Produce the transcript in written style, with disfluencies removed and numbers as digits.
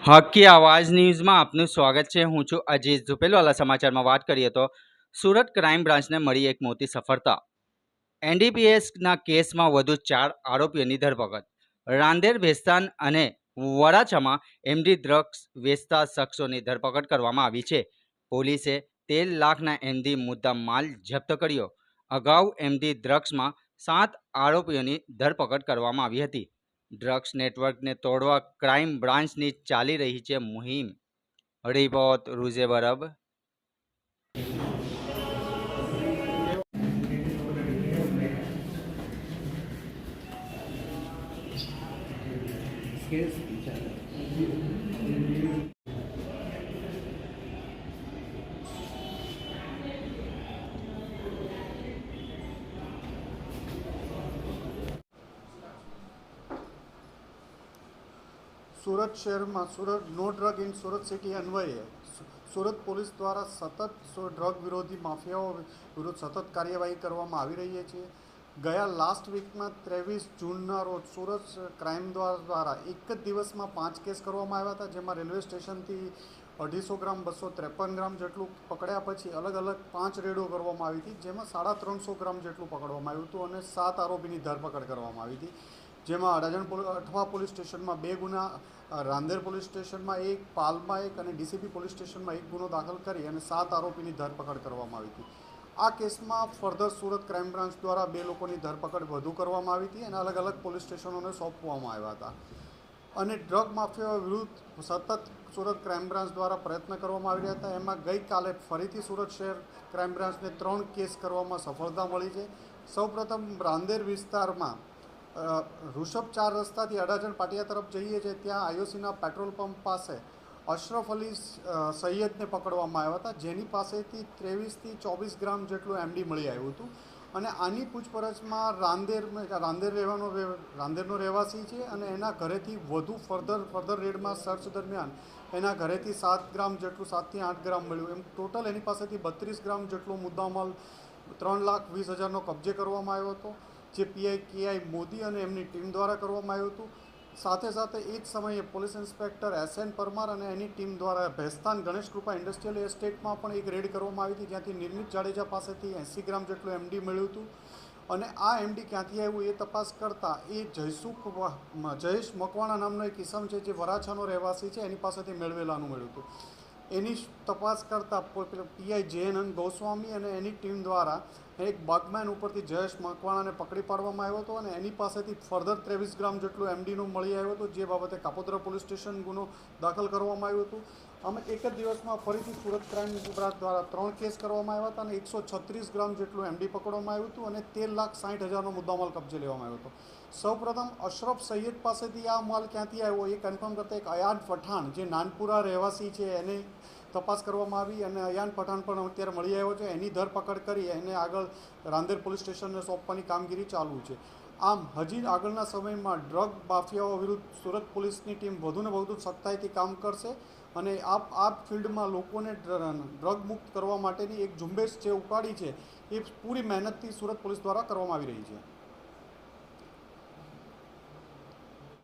હકી આવાજ ન્યૂઝમાં આપનું સ્વાગત છે। હું છું અજીત ઝુપેલવાલા। સમાચારમાં વાત કરીએ તો સુરત ક્રાઇમ બ્રાન્ચને મળી એક મોટી સફળતા। એનડીપીએસના કેસમાં વધુ 4 આરોપીઓની ધરપકડ। રાંદેર ભેસ્તાન અને વરાછામાં એમડી ડ્રગ્સ વેચતા શખ્સોની ધરપકડ કરવામાં આવી છે। પોલીસે 13 લાખના એમડી મુદ્દા માલ જપ્ત કર્યો। અગાઉ એમડી ડ્રગ્સમાં 7 આરોપીઓની ધરપકડ કરવામાં આવી હતી। ડ્રગ્સ નેટવર્કને તોડવા ક્રાઇમ બ્રાન્ચની ચાલી રહી છે મુહિમ। રિપોર્ટ રૂઝે બરબ। સુરત શહેરમાં સુરત નો ડ્રગ ઇન સુરત સિટી અન્વયે સુરત પોલીસ દ્વારા સતત ડ્રગ વિરોધી માફિયાઓ વિરુદ્ધ સતત કાર્યવાહી કરવામાં આવી રહી છે। ગયા લાસ્ટ વીકમાં 23 જૂનના રોજ સુરત ક્રાઇમ દ્વારા એક જ દિવસમાં 5 કેસ કરવામાં આવ્યા હતા, જેમાં રેલવે સ્ટેશનથી 250 ગ્રામ 253 ગ્રામ જેટલું પકડ્યા પછી અલગ અલગ 5 રેડો કરવામાં આવી હતી, જેમાં 350 ગ્રામ જેટલું પકડવામાં આવ્યું હતું અને 7 આરોપીની ધરપકડ કરવામાં આવી હતી, જેમાં અઠવા પોલીસ સ્ટેશનમાં 2 ગુના, રાંદેર પોલીસ સ્ટેશનમાં 1, પાલમાં 1 અને ડીસીપી પોલીસ સ્ટેશનમાં 1 ગુનો દાખલ કરી અને 7 આરોપીની ધરપકડ કરવામાં આવી હતી। આ કેસમાં ફર્ધર સુરત ક્રાઇમ બ્રાન્ચ દ્વારા 2 લોકોની ધરપકડ વધુ કરવામાં આવી હતી અને અલગ અલગ પોલીસ સ્ટેશનોને સોંપવામાં આવ્યા હતા અને ડ્રગ માફિયાઓ વિરુદ્ધ સતત સુરત ક્રાઇમ બ્રાન્ચ દ્વારા પ્રયત્ન કરવામાં આવી રહ્યા હતા। એમાં ગઈકાલે ફરીથી સુરત શહેર ક્રાઇમ બ્રાન્ચને 3 કેસ કરવામાં સફળતા મળી છે। સૌપ્રથમ રાંદેર વિસ્તારમાં ઋષભ 4 રસ્તાથી અડાજણ પાટિયા તરફ જઈએ છીએ, ત્યાં આઈઓસીના પેટ્રોલ પંપ પાસે અશરફ અલી સૈયદને પકડવામાં આવ્યા હતા, જેની પાસેથી 23થી 24 ગ્રામ જેટલું એમડી મળી આવ્યું હતું અને આની પૂછપરછમાં રાંદેરનો રહેવાસી છે અને એના ઘરેથી વધુ ફર્ધર રેડમાં સર્ચ દરમિયાન એના ઘરેથી 7 ગ્રામ જેટલું 7થી 8 ગ્રામ મળ્યું। એમ ટોટલ એની પાસેથી 32 ગ્રામ જેટલો મુદ્દામાલ 3,20,000નો કબજે કરવામાં આવ્યો હતો, જે પીઆઈ કેઆઈ મોદી અને એમની ટીમ દ્વારા કરવામાં આવ્યું હતું। સાથે સાથે એ જ સમયે પોલીસ ઇન્સ્પેક્ટર SN પરમાર અને એની ટીમ દ્વારા ભેસ્તાન ગણેશ કૃપા ઇન્ડસ્ટ્રીયલ એસ્ટેટમાં પણ એક રેડ કરવામાં આવી હતી, જ્યાંથી નિર્મિત જાડેજા પાસેથી 80 ગ્રામ જેટલું એમડી મળ્યું હતું અને આ એમડી ક્યાંથી આવ્યું એ તપાસ કરતાં એ જયેશ મકવાણા નામનો એક ઇસમ છે, જે વરાછાનો રહેવાસી છે, એની પાસેથી મેળવેલાનું મળ્યું હતું। એની તપાસ કરતાં પીઆઈ JNN ગોસ્વામી અને એની ટીમ દ્વારા એક બગમેન ઉપરથી જયેશ મકવાણાને પકડી પાડવામાં આવ્યો હતો અને એની પાસેથી ફર્ધર 23 ગ્રામ જેટલું એમડીનું મળી આવ્યું હતું, જે બાબતે કાપોદ્રા પોલીસ સ્ટેશન ગુનો દાખલ કરવામાં આવ્યું હતું। અમે એક જ દિવસમાં ફરીથી સુરત ક્રાઇમ બ્રાન્ચ દ્વારા 3 કેસ કરવામાં આવ્યા હતા અને 136 ગ્રામ જેટલું એમડી પકડવામાં આવ્યું હતું અને 13,60,000નો મુદ્દામાલ કબજે લેવામાં આવ્યો હતો। સૌપ્રથમ અશરફ સૈયદ પાસેથી આ માલ ક્યાંથી આવ્યો એ કન્ફર્મ કરતા એક અયાન પઠાણ, જે નાનપુરા રહેવાસી છે, એને તપાસ કરવામાં આવી અને અયાન પઠાણ પણ અત્યારે મળી આવ્યો છે। એની ધરપકડ કરી એને આગળ રાંદેર પોલીસ સ્ટેશનને સોંપવાની કામગીરી ચાલુ છે। આમ હજી આગળના સમયમાં ડ્રગ માફિયાઓ વિરુદ્ધ સુરત પોલીસની ટીમ વધુને વધુ સખ્તાઈથી કામ કરશે અને આ ફિલ્ડમાં લોકોને ડ્રગ મુક્ત કરવા માટેની એક ઝુંબેશ જે ઉપાડી છે એ પૂરી મહેનતથી સુરત પોલીસ દ્વારા કરવામાં આવી રહી છે।